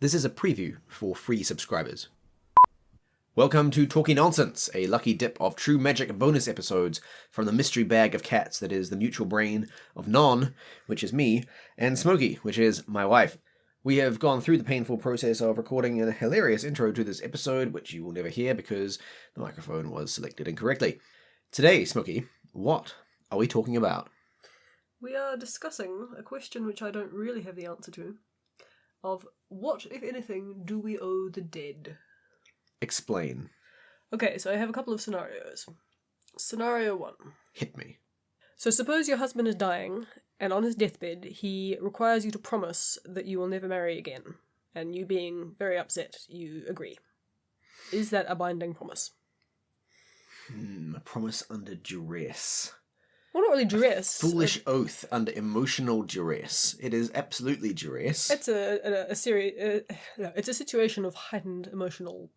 This is a preview for free subscribers. Welcome to Talky Bnonnsense, a lucky dip of true magic bonus episodes from the mystery bag of cats that is the mutual brain of Non, which is me, and Smokey, which is my wife. We have gone through the painful process of recording a hilarious intro to this episode, which you will never hear because the microphone was selected incorrectly. Today, Smokey, what are we talking about? We are discussing a question which I don't really have the answer to, of what, if anything, do we owe the dead? Explain. Okay, so I have a couple of scenarios. Scenario 1. Hit me. So suppose your husband is dying, and on his deathbed he requires you to promise that you will never marry again, and you being very upset, you agree. Is that a binding promise? A promise under duress. Well, not really duress. Foolish oath under emotional duress. It is absolutely duress. It's it's a situation of heightened emotional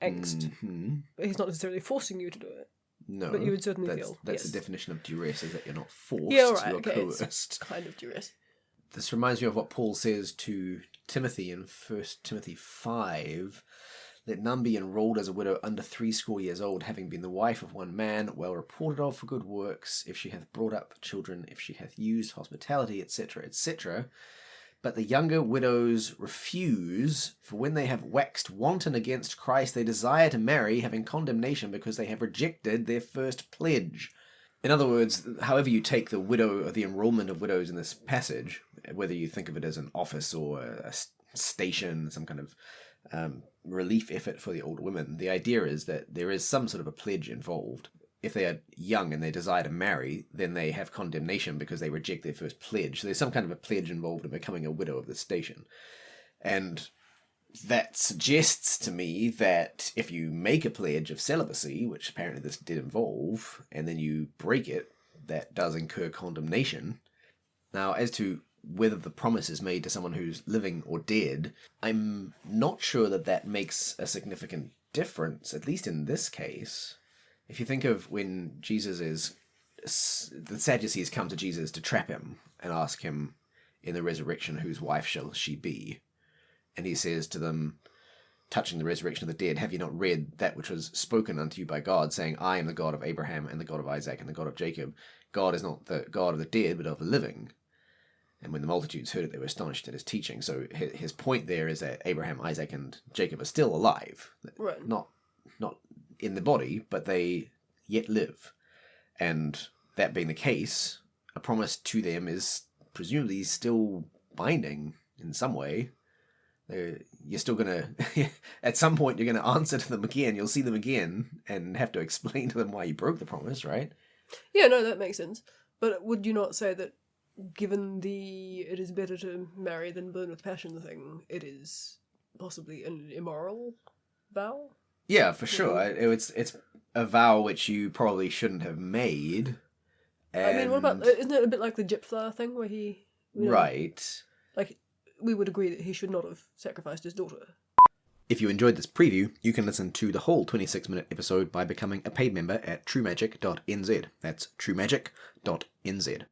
angst. Mm-hmm. But he's not necessarily forcing you to do it. No, but you would certainly that's yes. the definition of duress, is that you're not forced, yeah, right, you're okay, coerced. It's kind of duress. This reminds me of what Paul says to Timothy in 1 Timothy 5. Let none be enrolled as a widow under 60 years old, having been the wife of one man, well reported of for good works, if she hath brought up children, if she hath used hospitality, etc., etc. But the younger widows refuse, for when they have waxed wanton against Christ, they desire to marry, having condemnation because they have rejected their first pledge. In other words, however you take the widow or the enrollment of widows in this passage, whether you think of it as an office or a station, some kind of relief effort for the older women, the idea is that there is some sort of a pledge involved. If they are young and they desire to marry, then they have condemnation because they reject their first pledge. So there's some kind of a pledge involved in becoming a widow of the station. And that suggests to me that if you make a pledge of celibacy, which apparently this did involve, and then you break it, that does incur condemnation. Now, as to whether the promise is made to someone who's living or dead, I'm not sure that that makes a significant difference, at least in this case. If you think of when the Sadducees come to Jesus to trap him and ask him in the resurrection, whose wife shall she be? And he says to them, touching the resurrection of the dead, have you not read that which was spoken unto you by God, saying, I am the God of Abraham and the God of Isaac and the God of Jacob. God is not the God of the dead, but of the living. And when the multitudes heard it, they were astonished at his teaching. So his point there is that Abraham, Isaac, and Jacob are still alive. Right. Not in the body, but they yet live. And that being the case, a promise to them is presumably still binding in some way. You're still going to, at some point, you're going to answer to them again. You'll see them again and have to explain to them why you broke the promise, right? Yeah, no, that makes sense. But would you not say that given the it is better to marry than burn with passion thing, it is possibly an immoral vow? Yeah, for sure. It's a vow which you probably shouldn't have made. And... I mean, what about, isn't it a bit like the Jephthah thing where he... Right. Like, we would agree that he should not have sacrificed his daughter. If you enjoyed this preview, you can listen to the whole 26-minute episode by becoming a paid member at truemagic.nz. That's truemagic.nz.